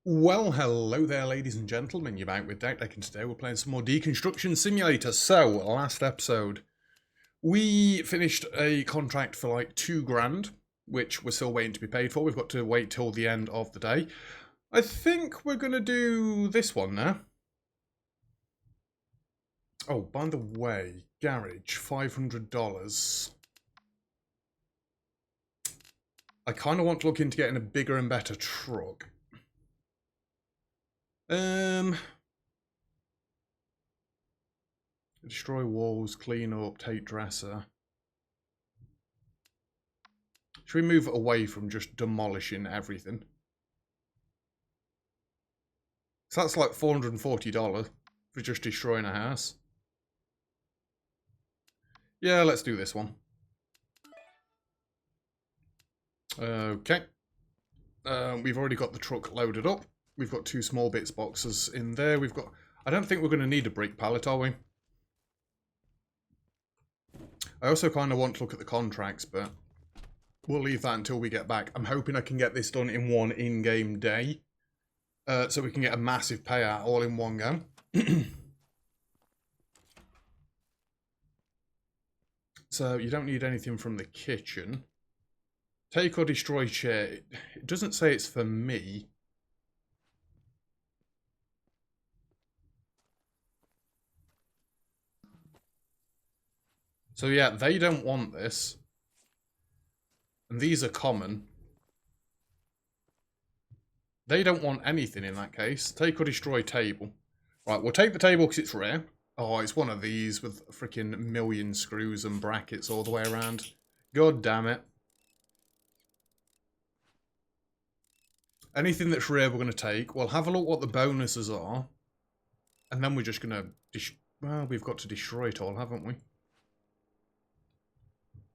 Well, hello there, ladies and gentlemen. You're back with Deck, and today we're playing some more Deconstruction Simulator. So, last episode, we finished a contract for like $2,000, which we're still waiting to be paid for. We've got to wait till the end of the day. I think we're going to do this one now. Oh, by the way, garage, $500. I kind of want to look into getting a bigger and better truck. Destroy walls, clean up, take dresser. Should we move away from just demolishing everything? So that's like $440 for just destroying a house. Yeah, let's do this one. Okay. We've already got the truck loaded up. We've got 2 small bits boxes in there. We've got... I don't think we're going to need a brick pallet, are we? I also kind of want to look at the contracts, but we'll leave that until we get back. I'm hoping I can get this done in one in-game day, so we can get a massive payout all in one go. So you don't need anything from the kitchen. Take or destroy chair. It doesn't say it's for me. So yeah, they don't want this. And these are common. They don't want anything in that case. Take or destroy table. Right, we'll take the table because it's rare. Oh, it's one of these with a freaking million screws and brackets all the way around. God damn it. Anything that's rare we're going to take. We'll have a look what the bonuses are. And then we're just going to... Well, we've got to destroy it all, haven't we?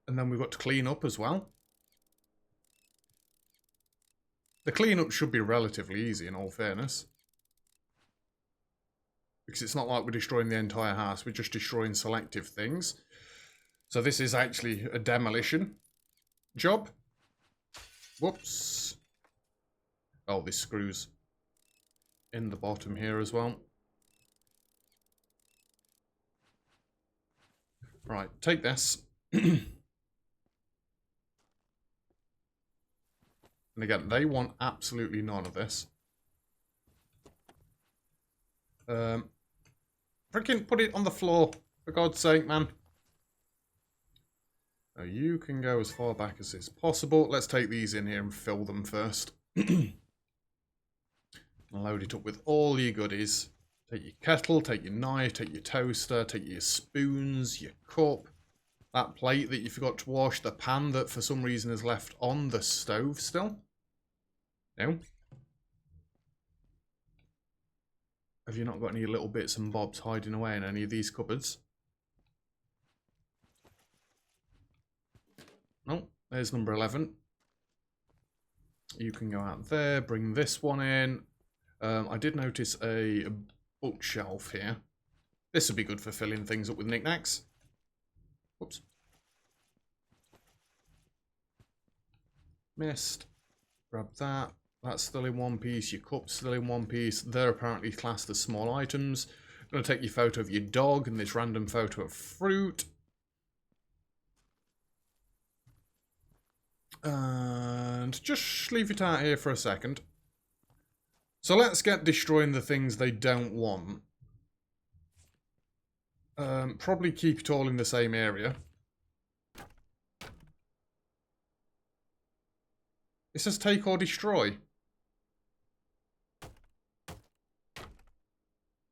And then we've got to clean up as well. The cleanup should be relatively easy, in all fairness. Because it's not like we're destroying the entire house, we're just destroying selective things. So this is actually a demolition job. Whoops. Oh, this screws in the bottom here as well. Right, take this. And again, they want absolutely none of this. Freaking put it on the floor, for God's sake, man. Now you can go as far back as is possible. Let's take these in here and fill them first. Load it up with all your goodies. Take your kettle, take your knife, take your toaster, take your spoons, your cup. That plate that you forgot to wash, the pan that for some reason is left on the stove still. No. Have you not got any little bits and bobs hiding away in any of these cupboards? No, there's number 11. You can go out there, bring this one in. I did notice a bookshelf here. This would be good for filling things up with knickknacks. Whoops. Missed. Grab that. That's still in one piece. Your cup's still in one piece. They're apparently classed as small items. I'm going to take your photo of your dog and this random photo of fruit. And just leave it out here for a second. So let's get destroying the things they don't want. Probably keep it all in the same area. It says take or destroy.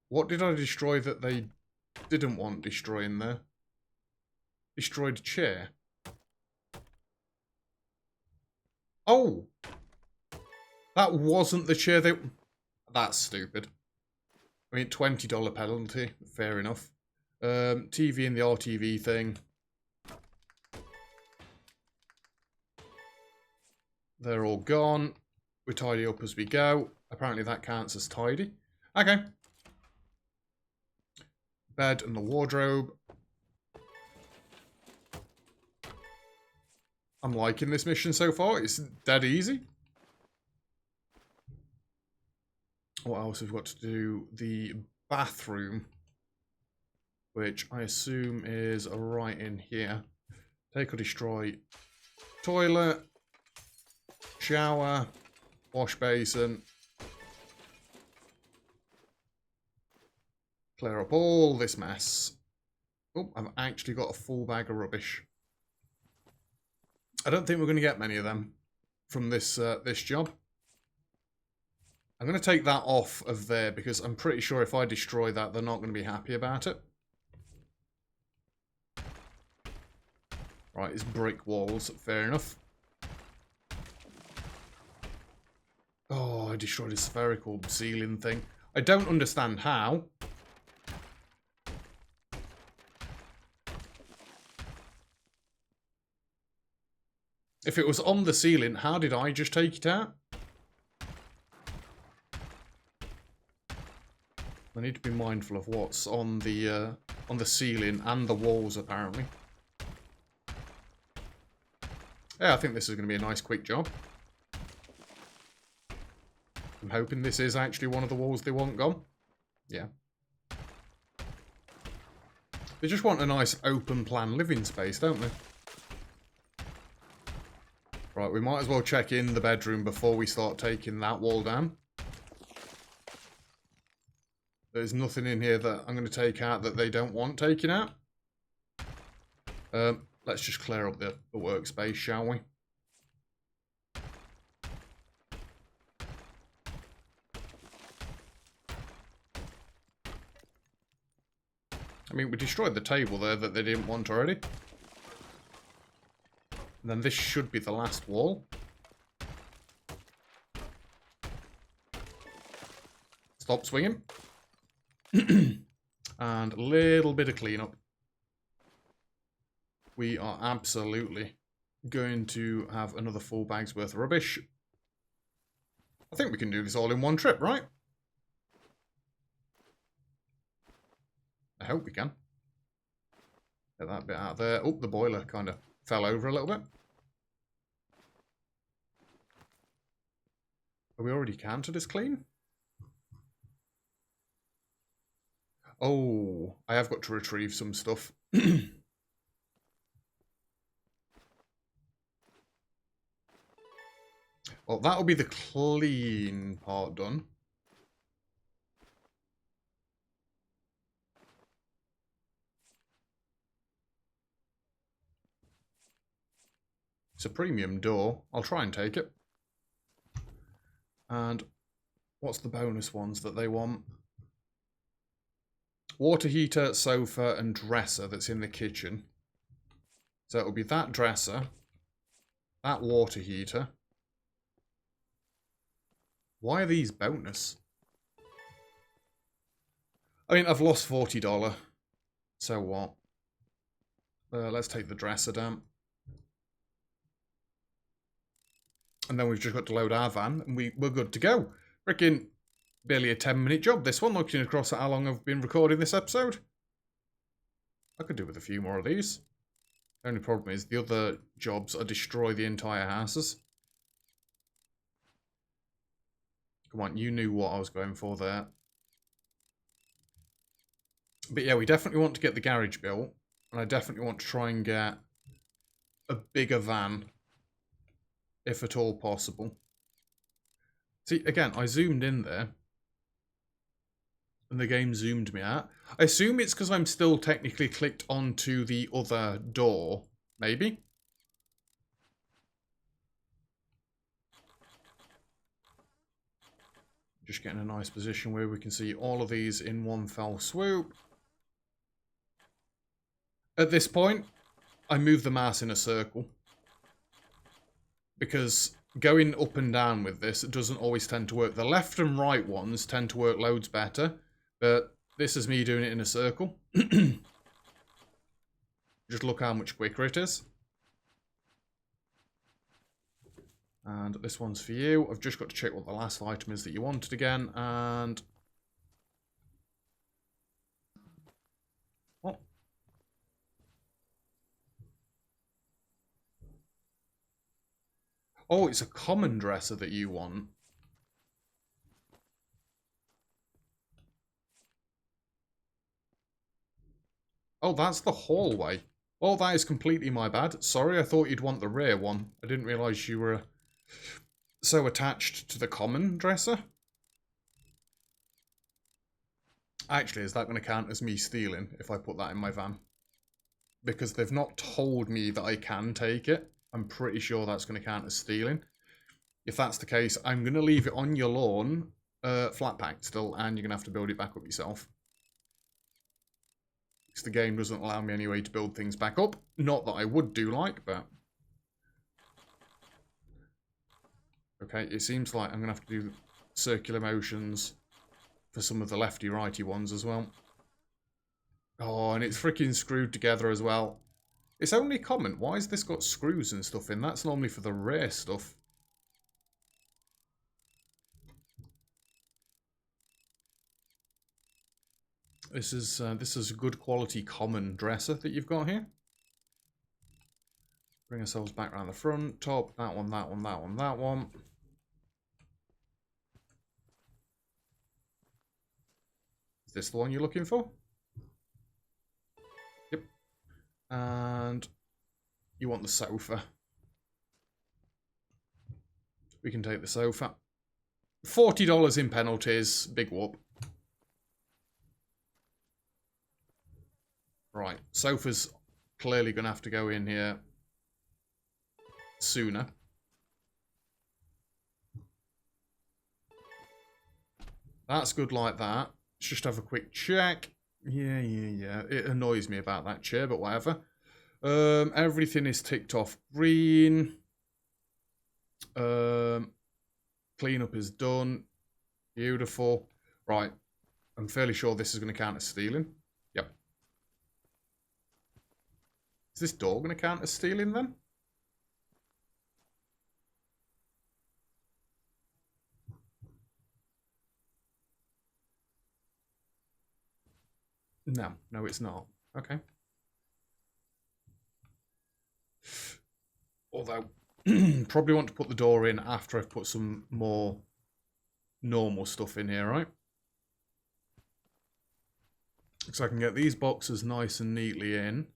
What did I destroy that they didn't want destroying there? Destroyed chair. Oh! That wasn't the chair they... That's stupid. I mean, $20 penalty. Fair enough. TV and the RTV thing. They're all gone. We tidy up as we go. Apparently that counts as tidy. Okay. Bed and the wardrobe. I'm liking this mission so far. It's dead easy. What else have we got to do? The bathroom, which I assume is right in here. Take or destroy toilet, shower, wash basin. Clear up all this mess. Oh, I've actually got a full bag of rubbish. I don't think we're going to get many of them from this this job. I'm going to take that off of there because I'm pretty sure if I destroy that, they're not going to be happy about it. Right, it's brick walls. Fair enough. Oh, I destroyed a spherical ceiling thing. I don't understand how. If it was on the ceiling, how did I just take it out? I need to be mindful of what's on the ceiling and the walls, apparently. Yeah, I think this is going to be a nice quick job. I'm hoping this is actually one of the walls they want gone. Yeah. They just want a nice open plan living space, don't they? Right, we might as well check in the bedroom before we start taking that wall down. There's nothing in here that I'm going to take out that they don't want taken out. Let's just clear up the workspace, shall we? I mean, we destroyed the table there that they didn't want already. And then this should be the last wall. Stop swinging. And a little bit of cleanup. We are absolutely going to have another full bag's worth of rubbish. I think we can do this all in one trip, right? I hope we can. Get that bit out there. Oh, the boiler kind of fell over a little bit. Are we already counted as clean? Oh, I have got to retrieve some stuff. Well, that'll be the clean part done. It's a premium door. I'll try and take it. And what's the bonus ones that they want? Water heater, sofa, and dresser that's in the kitchen. So it'll be that dresser, that water heater. Why are these bonus? I mean, I've lost $40. So what? Let's take the dresser down. And then we've just got to load our van, and we're good to go. Freaking barely a 10-minute job, this one, looking across at how long I've been recording this episode. I could do with a few more of these. The only problem is the other jobs are destroy the entire houses. Come on, you knew what I was going for there. But yeah, we definitely want to get the garage built. And I definitely want to try and get a bigger van. If at all possible. See, again, I zoomed in there. And the game zoomed me out. I assume it's because I'm still technically clicked onto the other door. Maybe? Just getting a nice position where we can see all of these in one fell swoop. At this point, I move the mouse in a circle. Because going up and down with this doesn't always tend to work. The left and right ones tend to work loads better. But this is me doing it in a circle. Just look how much quicker it is. And this one's for you. I've just got to check what the last item is that you wanted again. And... what? Oh, it's a common dresser that you want. Oh, that's the hallway. Oh, that is completely my bad. Sorry, I thought you'd want the rear one. I didn't realise you were so attached to the common dresser. Actually, is that going to count as me stealing if I put that in my van? Because they've not told me that I can take it. I'm pretty sure that's going to count as stealing. If that's the case, I'm going to leave it on your lawn, flat packed still, and you're going to have to build it back up yourself. Because the game doesn't allow me anyway to build things back up. Not that I would do like, but... Okay, it seems like I'm going to have to do circular motions for some of the lefty-righty ones as well. Oh, and it's freaking screwed together as well. It's only common. Why has this got screws and stuff in? That's normally for the rare stuff. This is a good quality common dresser that you've got here. Bring ourselves back around the front, top, that one, that one, that one, that one. Is this the one you're looking for? Yep. And you want the sofa. We can take the sofa. $40 in penalties. Big whoop. Right. Sofa's clearly going to have to go in here sooner. That's good like that. Let's just have a quick check. Yeah. It annoys me about that chair, but whatever. Everything is ticked off green. Cleanup is done. Beautiful. Right. I'm fairly sure this is going to count as stealing. Yep. Is this door going to count as stealing then? No, it's not. Okay. Although, probably want to put the door in after I've put some more normal stuff in here, right? So I can get these boxes nice and neatly in.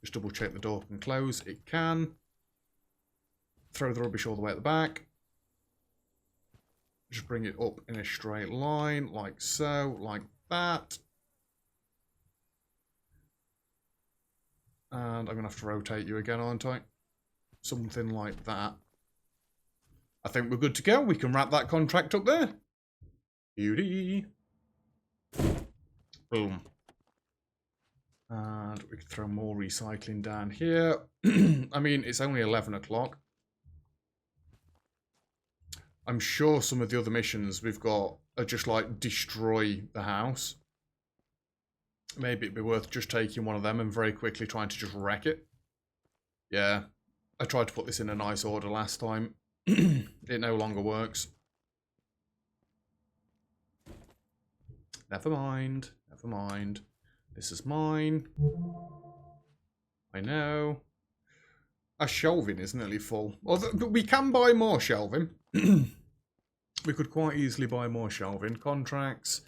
Just double check the door can close. It can. Throw the rubbish all the way at the back. Just bring it up in a straight line, like so, like that. And I'm going to have to rotate you again, aren't I? Something like that. I think we're good to go. We can wrap that contract up there. Beauty. Boom. And we can throw more recycling down here. I mean, it's only 11 o'clock. I'm sure some of the other missions we've got are just like destroy the house. Maybe it'd be worth just taking one of them and very quickly trying to just wreck it. Yeah, I tried to put this in a nice order last time. It no longer works. Never mind, never mind. This is mine. I know. Our shelving is nearly full. But we can buy more shelving. We could quite easily buy more shelving. Contracts.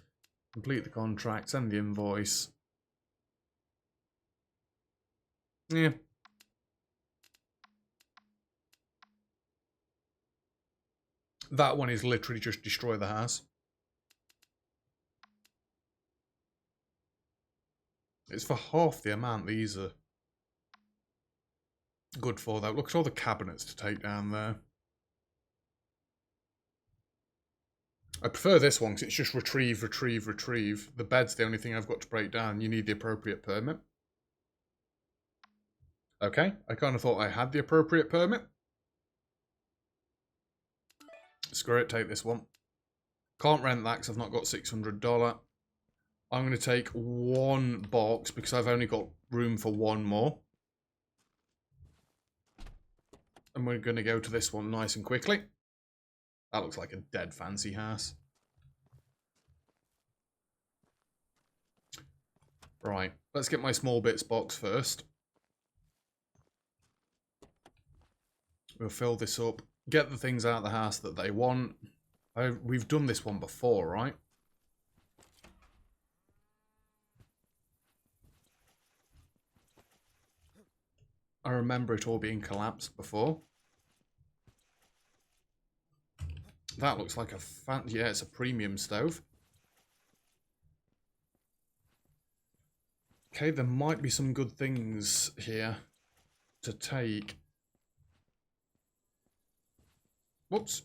Complete the contract. Send the invoice. Yeah. That one is literally just destroy the house. It's for half the amount these are good for, though. Look at all the cabinets to take down there. I prefer this one because it's just retrieve, retrieve, retrieve. The bed's the only thing I've got to break down. You need the appropriate permit. Okay, I kind of thought I had the appropriate permit. Screw it, take this one. Can't rent that because I've not got $600. I'm going to take one box because I've only got room for one more. And we're going to go to this one nice and quickly. That looks like a dead fancy house. Right, let's get my small bits box first. We'll fill this up. Get the things out of the house that they want. We've done this one before, right? I remember it all being collapsed before. That looks like a yeah, it's a premium stove. Okay, there might be some good things here to take. Whoops.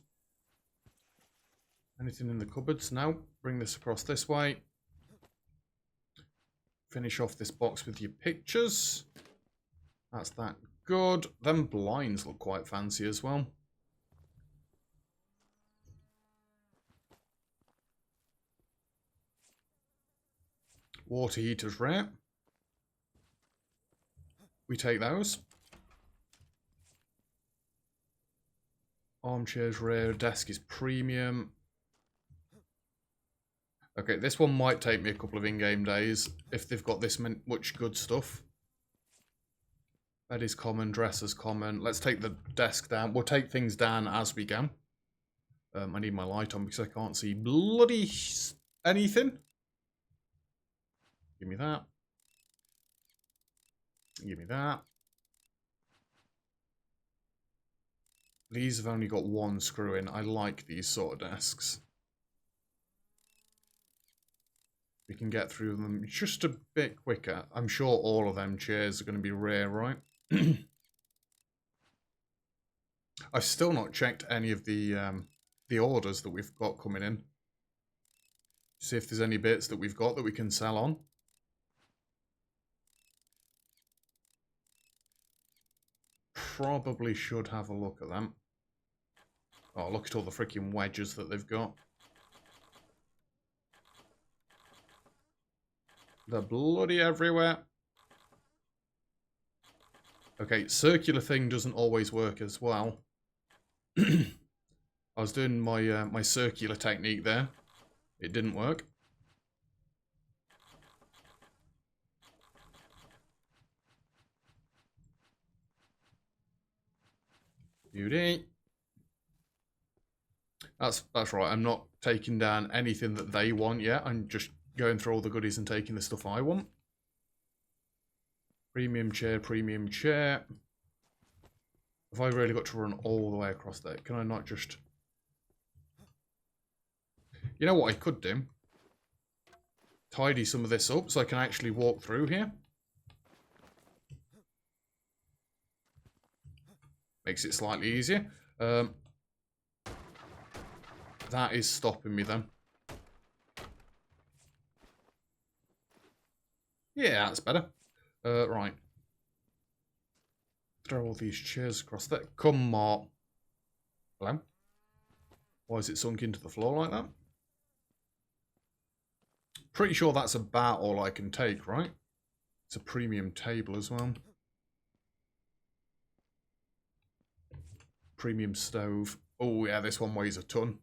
Anything in the cupboards? No. Bring this across this way. Finish off this box with your pictures. That's that good. Them blinds look quite fancy as well. Water heaters rare. We take those. Armchairs rare. Desk is premium. Okay, this one might take me a couple of in-game days if they've got this much good stuff. Bed is common, dresser's common. Let's take the desk down. We'll take things down as we go. I need my light on because I can't see bloody anything. Give me that. Give me that. These have only got one screw in. I like these sort of desks. We can get through them just a bit quicker. I'm sure all of them chairs are going to be rare, right? I've still not checked any of the orders that we've got coming in. See if there's any bits that we've got that we can sell on. Probably should have a look at them. Oh, look at all the freaking wedges that they've got. They're bloody everywhere. Okay, circular thing doesn't always work as well. I was doing my my circular technique there. It didn't work. Beauty. That's right. I'm not taking down anything that they want yet. I'm just going through all the goodies and taking the stuff I want. Premium chair, premium chair. Have I really got to run all the way across there? Can I not just... You know what I could do? Tidy some of this up so I can actually walk through here. Makes it slightly easier. That is stopping me then. Yeah, that's better. Right. Throw all these chairs across there. Come on. Hello? Why is it sunk into the floor like that? Pretty sure that's about all I can take, right? It's a premium table as well. Premium stove. Oh yeah, this one weighs a ton.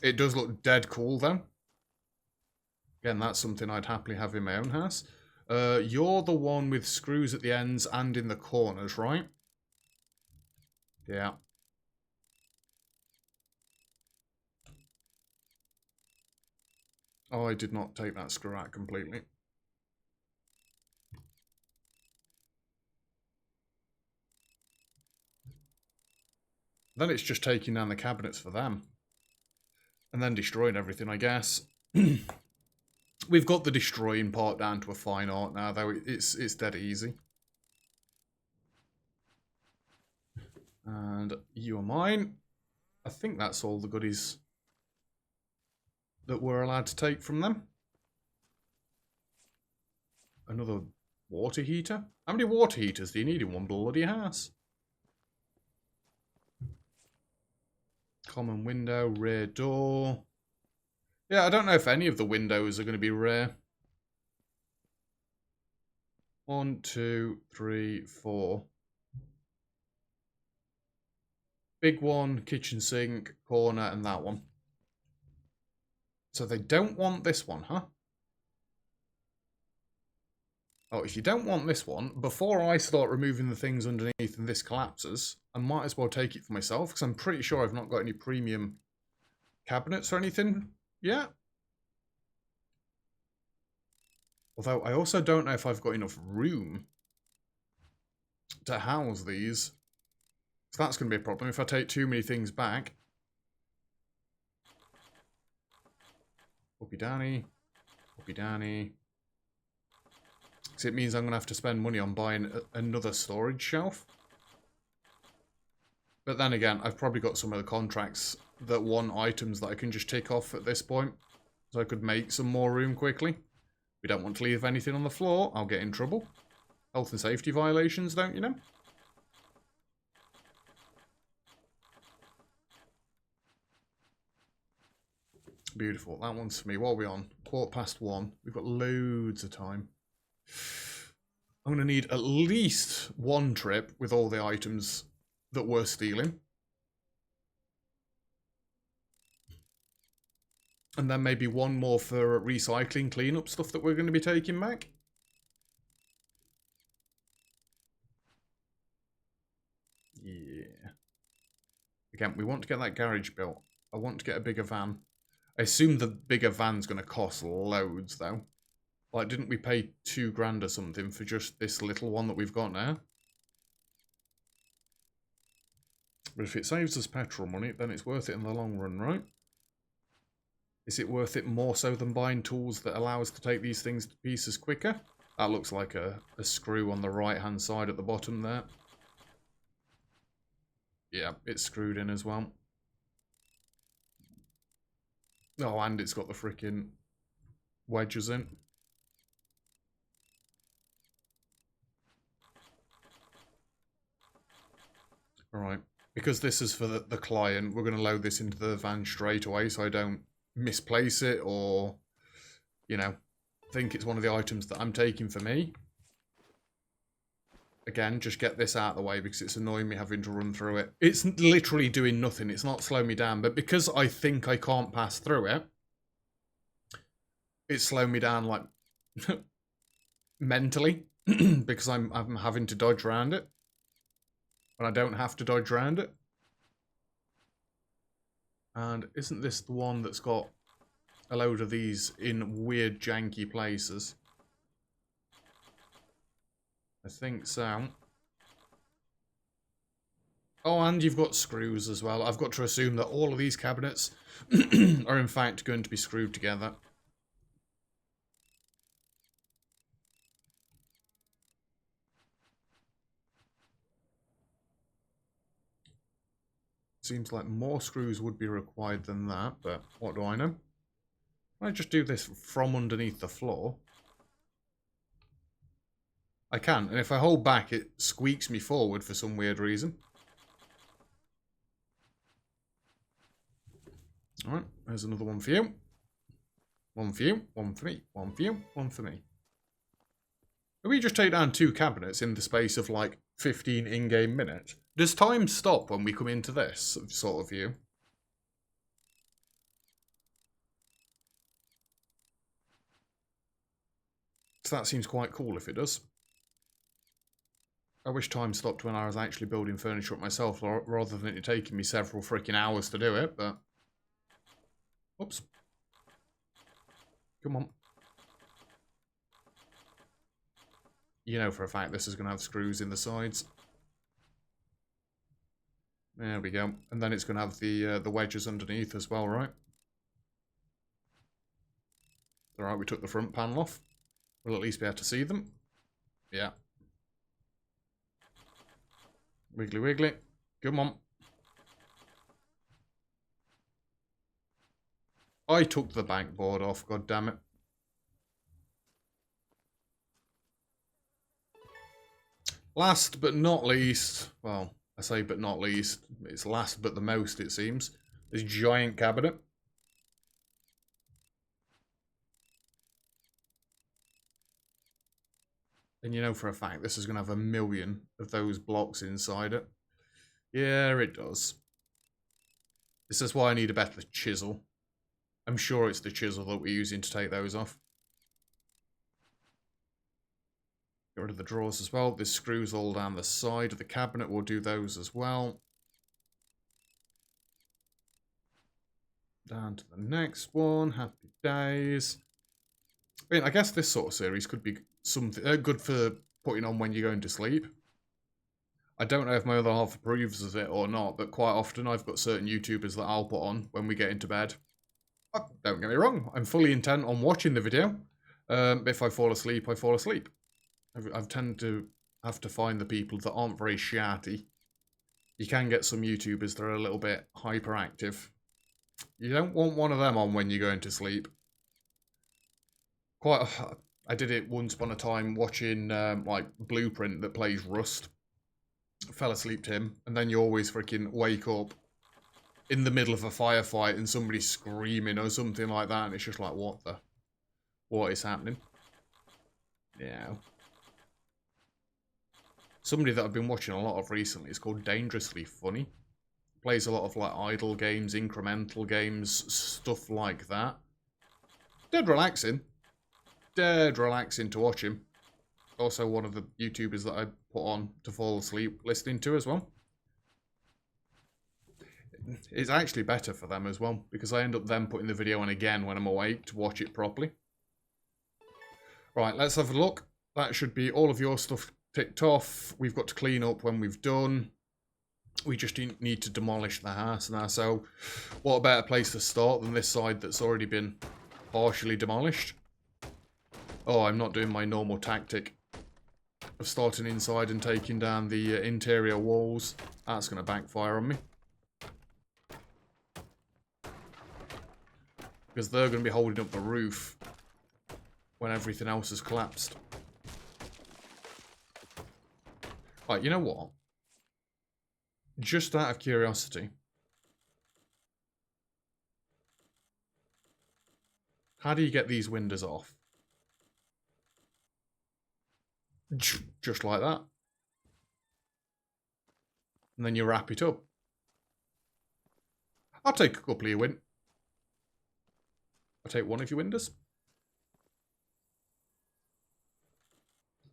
It does look dead cool though. Again, that's something I'd happily have in my own house. You're the one with screws at the ends and in the corners, right? Yeah. Oh, I did not take that screw out completely. Then it's just taking down the cabinets for them. And then destroying everything, I guess. We've got the destroying part down to a fine art now, though. It's dead easy. And you are mine. I think that's all the goodies that we're allowed to take from them. Another water heater? How many water heaters do you need in one bloody house? Common window, rear door. Yeah, I don't know if any of the windows are going to be rare. 1, 2, 3, 4. Big one, kitchen sink, corner, and that one. So they don't want this one, huh? Oh, if you don't want this one, before I start removing the things underneath and this collapses, I might as well take it for myself, because I'm pretty sure I've not got any premium cabinets or anything yet. Although I also don't know if I've got enough room to house these. So that's going to be a problem if I take too many things back. Uppy downy. Uppy downy. So it means I'm going to have to spend money on buying another storage shelf. But then again, I've probably got some of the contracts that want items that I can just tick off at this point. So I could make some more room quickly. We don't want to leave anything on the floor. I'll get in trouble. Health and safety violations, don't you know? Beautiful. That one's for me. What are we on? 1:15. We've got loads of time. I'm going to need at least one trip with all the items that we're stealing. And then maybe one more for recycling, cleanup stuff that we're going to be taking back. Yeah. Again, we want to get that garage built. I want to get a bigger van. I assume the bigger van's going to cost loads, though. Like, didn't we pay $2,000 or something for just this little one that we've got now? But if it saves us petrol money, then it's worth it in the long run, right? Is it worth it more so than buying tools that allow us to take these things to pieces quicker? That looks like a screw on the right-hand side at the bottom there. Yeah, it's screwed in as well. Oh, and it's got the freaking wedges in. Alright, because this is for the client, we're going to load this into the van straight away so I don't misplace it or, you know, think it's one of the items that I'm taking for me. Again, just get this out of the way because it's annoying me having to run through it. It's literally doing nothing. It's not slowing me down. But because I think I can't pass through it, it's slowing me down, like, mentally. Because I'm having to dodge around it. And I don't have to dodge around it. And isn't this the one that's got a load of these in weird, janky places? I think so. Oh, and you've got screws as well. I've got to assume that all of these cabinets are in fact going to be screwed together. Seems like more screws would be required than that, but what do I know? I just do this from underneath the floor. I can, and if I hold back, it squeaks me forward for some weird reason. Alright, there's another one for you. One for you, one for me, one for you, one for me. We just take down 2 cabinets in the space of like 15 in-game minutes. Does time stop when we come into this sort of view? So that seems quite cool if it does. I wish time stopped when I was actually building furniture up myself, rather than it taking me several freaking hours to do it, but... Oops. Come on. You know for a fact this is going to have screws in the sides. There we go. And then it's going to have the wedges underneath as well, right? Alright, we took the front panel off. We'll at least be able to see them. Yeah. Wiggly wiggly. Come on. I took the backboard off, god damn it. Last but not least, well, I say but not least, it's last but the most it seems, this giant cabinet. And you know for a fact this is going to have a million of those blocks inside it. Yeah, it does. This is why I need a better chisel. I'm sure it's the chisel that we're using to take those off. Get rid of the drawers as well. This screws all down the side of the cabinet. We'll do those as well. Down to the next one. Happy days. I mean, I guess this sort of series could be something good for putting on when you're going to sleep. I don't know if my other half approves of it or not, but quite often I've got certain YouTubers that I'll put on when we get into bed. Don't get me wrong, I'm fully intent on watching the video. But if I fall asleep, I fall asleep. I've tend to have to find the people that aren't very shatty. You can get some YouTubers that are a little bit hyperactive. You don't want one of them on when you're going to sleep. I did it once upon a time watching like Blueprint that plays Rust. Fell asleep to him, and then you always freaking wake up in the middle of a firefight and somebody's screaming or something like that, and it's just like, what is happening? Yeah. Somebody that I've been watching a lot of recently is called Dangerously Funny. Plays a lot of like idle games, incremental games, stuff like that. Dead relaxing to watch him. Also one of the YouTubers that I put on to fall asleep listening to as well. It's actually better for them as well, because I end up then putting the video on again when I'm awake to watch it properly. Right, let's have a look. That should be all of your stuff ticked off. We've got to clean up when we've done. We just need to demolish the house now. So what a better place to start than this side that's already been partially demolished. Oh, I'm not doing my normal tactic of starting inside and taking down the interior walls. That's going to backfire on me. Because they're going to be holding up the roof when everything else has collapsed. Right, you know what? Just out of curiosity, how do you get these windows off? Just like that. And then you wrap it up. I'll take a couple of your I'll take one of your windows.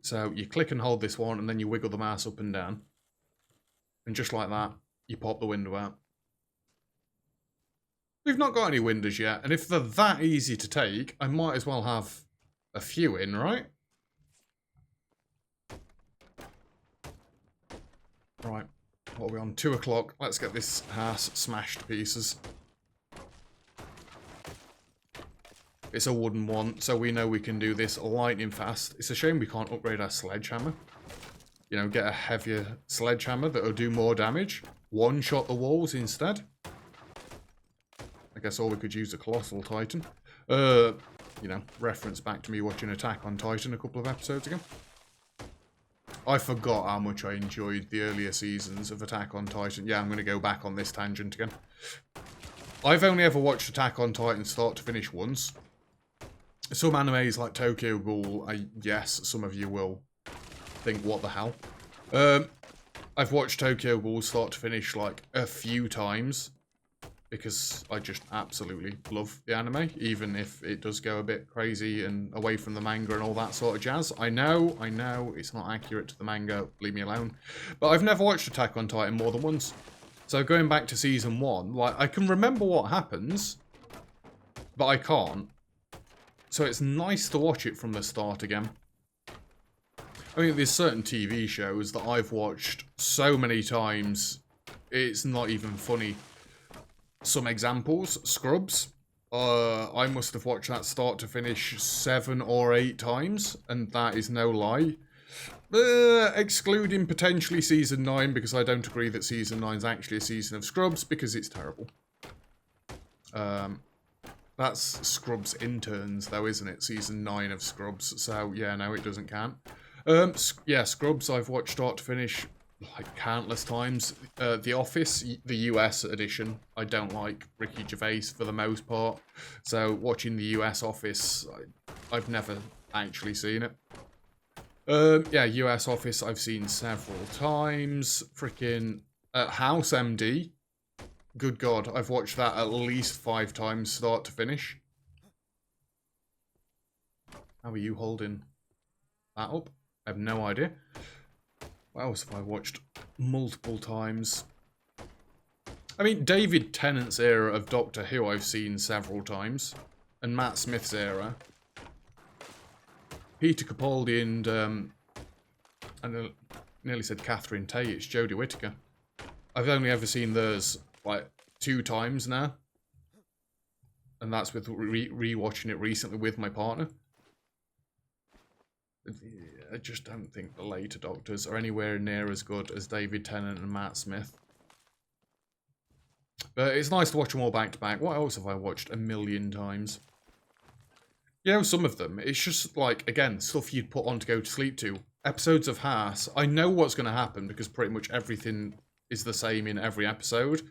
So you click and hold this one, and then you wiggle the mouse up and down. And just like that, you pop the window out. We've not got any windows yet, and if they're that easy to take, I might as well have a few in, right? Right, what are we on? 2 o'clock. Let's get this house smashed to pieces. It's a wooden one, so we know we can do this lightning fast. It's a shame we can't upgrade our sledgehammer. You know, get a heavier sledgehammer that'll do more damage. One-shot the walls instead. I guess or we could use a Colossal Titan. You know, reference back to me watching Attack on Titan a couple of episodes ago. I forgot how much I enjoyed the earlier seasons of Attack on Titan. Yeah, I'm going to go back on this tangent again. I've only ever watched Attack on Titan start to finish once. Some animes like Tokyo Ghoul, yes, some of you will think, what the hell? I've watched Tokyo Ghoul start to finish like a few times because I just absolutely love the anime, even if it does go a bit crazy and away from the manga and all that sort of jazz. I know, it's not accurate to the manga, leave me alone. But I've never watched Attack on Titan more than once. So going back to season 1, like, I can remember what happens, but I can't. So it's nice to watch it from the start again. I mean, there's certain TV shows that I've watched so many times, it's not even funny. Some examples, Scrubs. I must have watched that start to finish 7 or 8 times, and that is no lie. Excluding potentially season 9, because I don't agree that season 9 is actually a season of Scrubs, because it's terrible. That's Scrubs Interns, though, isn't it? Season 9 of Scrubs. So, yeah, no, it doesn't count. Yeah, Scrubs I've watched start to finish like countless times. The Office, the US edition, I don't like Ricky Gervais for the most part. So, watching the US Office, I've never actually seen it. Yeah, US Office I've seen several times. Freaking House MD. Good God, I've watched that at least 5 times start to finish. How are you holding that up? I have no idea. What else have I watched multiple times? I mean, David Tennant's era of Doctor Who I've seen several times. And Matt Smith's era. Peter Capaldi and nearly said Catherine Tate. It's Jodie Whittaker. I've only ever seen theirs like 2 times now. And that's with re-watching it recently with my partner. I just don't think the later Doctors are anywhere near as good as David Tennant and Matt Smith. But it's nice to watch them all back to back. What else have I watched 1,000,000 times? You know, some of them, it's just like, again, stuff you'd put on to go to sleep to. Episodes of Haas, I know what's going to happen because pretty much everything is the same in every episode.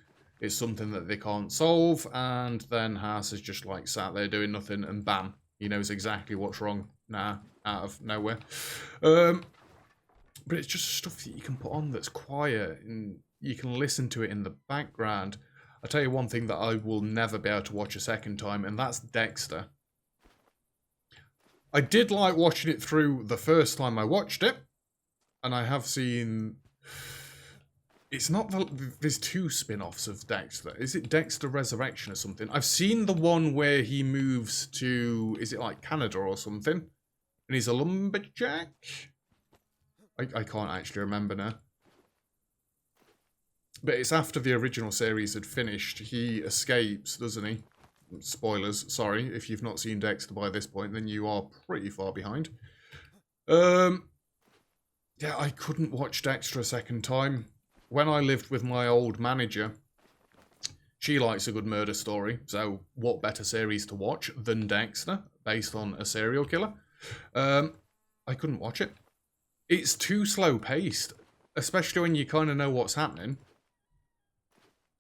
It's something that they can't solve, and then Haas is just like sat there doing nothing, and bam, he knows exactly what's wrong now, out of nowhere. But it's just stuff that you can put on that's quiet, and you can listen to it in the background. I'll tell you one thing that I will never be able to watch a second time, and that's Dexter. I did like watching it through the first time I watched it, and I have seen... It's not there's 2 spin-offs of Dexter. Is it Dexter Resurrection or something? I've seen the one where he moves to, is it like Canada or something? And he's a lumberjack? I can't actually remember now. But it's after the original series had finished. He escapes, doesn't he? Spoilers, sorry. If you've not seen Dexter by this point, then you are pretty far behind. Yeah, I couldn't watch Dexter a second time. When I lived with my old manager, she likes a good murder story, so what better series to watch than Dexter, based on a serial killer? I couldn't watch it. It's too slow-paced, especially when you kind of know what's happening.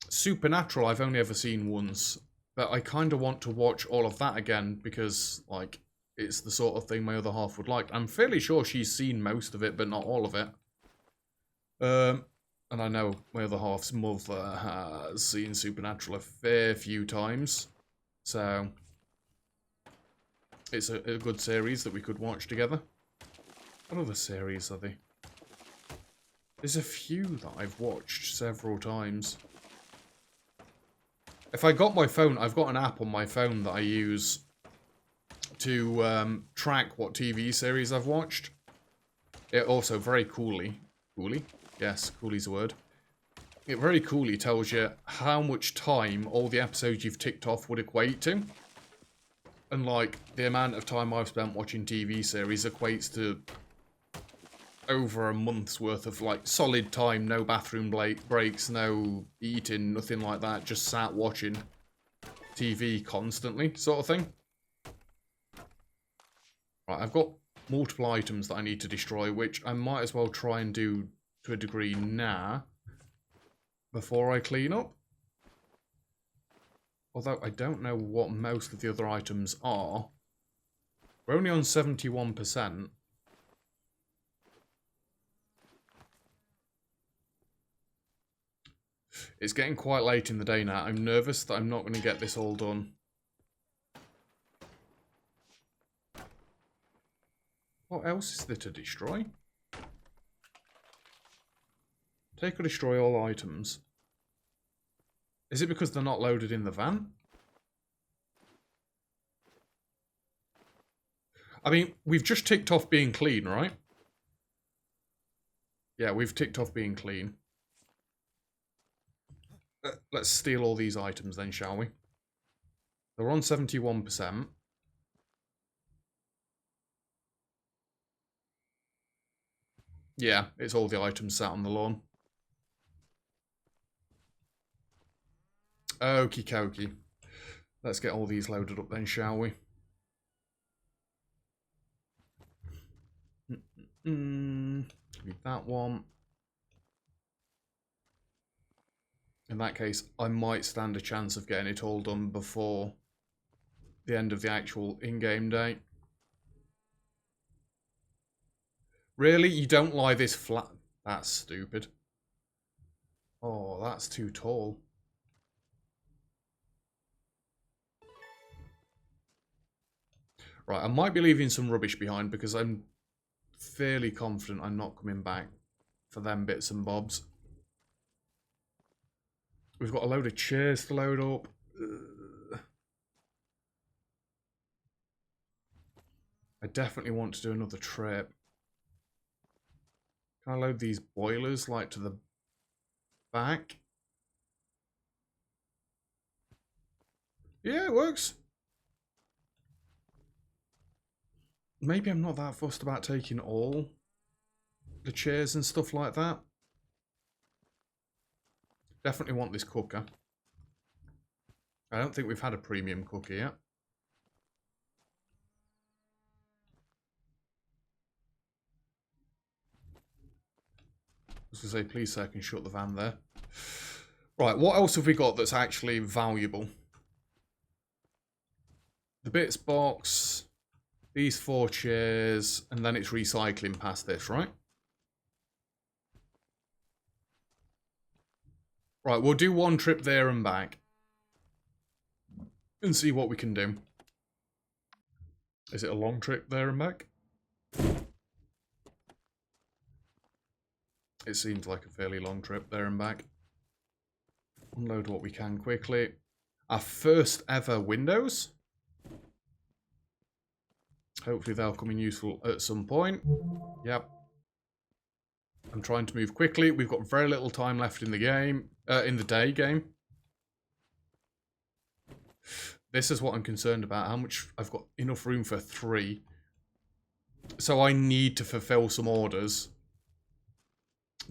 Supernatural I've only ever seen once, but I kind of want to watch all of that again because, like, it's the sort of thing my other half would like. I'm fairly sure she's seen most of it, but not all of it. And I know my other half's mother has seen Supernatural a fair few times. So, it's a good series that we could watch together. What other series are they? There's a few that I've watched several times. If I got my phone, I've got an app on my phone that I use to track what TV series I've watched. It also very coolly... Coolly? Yes, coolly's a word. It very coolly tells you how much time all the episodes you've ticked off would equate to. And, like, the amount of time I've spent watching TV series equates to over a month's worth of, like, solid time. No bathroom breaks, no eating, nothing like that. Just sat watching TV constantly, sort of thing. Right, I've got multiple items that I need to destroy, which I might as well try and do to a degree now, before I clean up. Although I don't know what most of the other items are. We're only on 71%. It's getting quite late in the day now. I'm nervous that I'm not going to get this all done. What else is there to destroy? Take or destroy all items. Is it because they're not loaded in the van? I mean, we've just ticked off being clean, right? Yeah, we've ticked off being clean. Let's steal all these items then, shall we? They're on 71%. Yeah, it's all the items sat on the lawn. Okie dokie. Let's get all these loaded up then, shall we? Leave that one. In that case, I might stand a chance of getting it all done before the end of the actual in-game day. Really? You don't lie this flat? That's stupid. Oh, that's too tall. Right, I might be leaving some rubbish behind because I'm fairly confident I'm not coming back for them bits and bobs. We've got a load of chairs to load up. I definitely want to do another trip. Can I load these boilers like to the back? Yeah, it works. Maybe I'm not that fussed about taking all the chairs and stuff like that. Definitely want this cooker. I don't think we've had a premium cooker yet. I was going to say, please say I can shut the van there. Right, what else have we got that's actually valuable? The bits box, these 4 chairs, and then it's recycling past this, right? Right, we'll do one trip there and back. And see what we can do. Is it a long trip there and back? It seems like a fairly long trip there and back. Unload what we can quickly. Our first ever windows. Hopefully they'll come in useful at some point. Yep. I'm trying to move quickly. We've got very little time left in the game. In the day game. This is what I'm concerned about. How much... I've got enough room for 3. So I need to fulfill some orders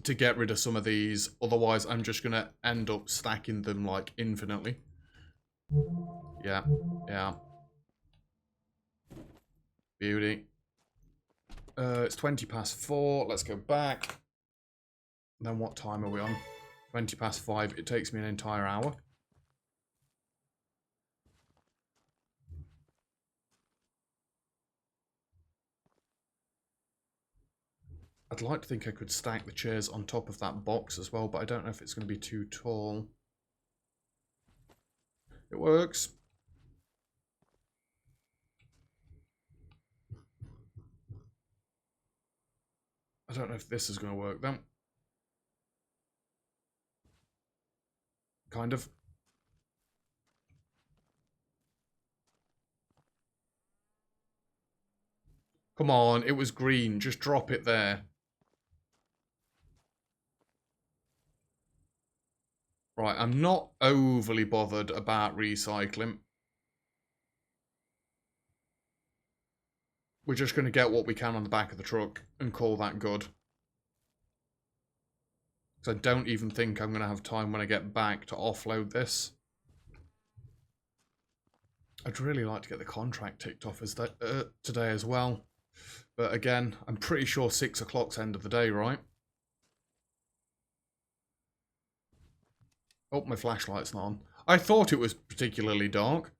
to get rid of some of these. Otherwise, I'm just going to end up stacking them, like, infinitely. Yeah. Yeah. Beauty. It's 20 past 4. Let's go back. Then what time are we on? 20 past 5. It takes me an entire hour. I'd like to think I could stack the chairs on top of that box as well, but I don't know if it's going to be too tall. It works. I don't know if this is going to work then. Kind of. Come on, it was green. Just drop it there. Right, I'm not overly bothered about recycling. We're just going to get what we can on the back of the truck and call that good. Because I don't even think I'm going to have time when I get back to offload this. I'd really like to get the contract ticked off as today as well. But again, I'm pretty sure 6 o'clock's end of the day, right? Oh, my flashlight's not on. I thought it was particularly dark.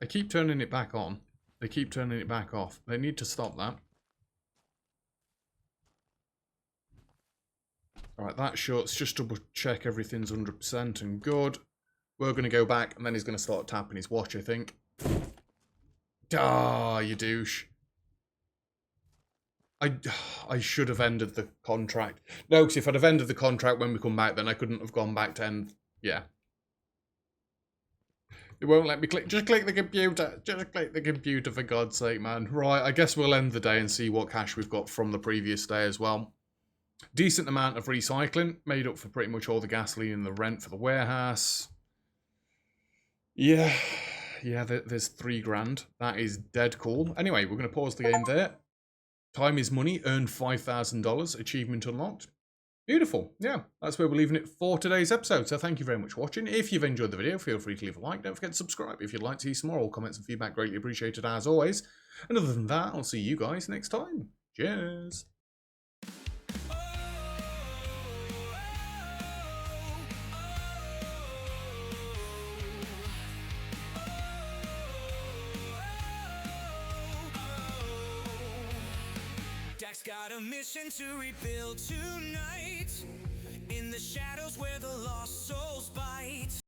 I keep turning it back on. They keep turning it back off. They need to stop that. Alright, that shuts. Just double check everything's 100% and good. We're going to go back and then he's going to start tapping his watch, I think. Ah, you douche. I should have ended the contract. No, because if I'd have ended the contract when we come back, then I couldn't have gone back to end. Yeah. It won't let me click. Just click the computer. Just click the computer, for God's sake, man. Right, I guess we'll end the day and see what cash we've got from the previous day as well. Decent amount of recycling. Made up for pretty much all the gasoline and the rent for the warehouse. Yeah. Yeah, there's 3 grand. That is dead cool. Anyway, we're going to pause the game there. Time is money. Earned $5,000. Achievement unlocked. Beautiful. Yeah, that's where we're leaving it for today's episode. So thank you very much for watching. If you've enjoyed the video, feel free to leave a like. Don't forget to subscribe if you'd like to see some more. All comments and feedback greatly appreciated as always. And other than that, I'll see you guys next time. Cheers. Got a mission to rebuild tonight in the shadows where the lost souls bite.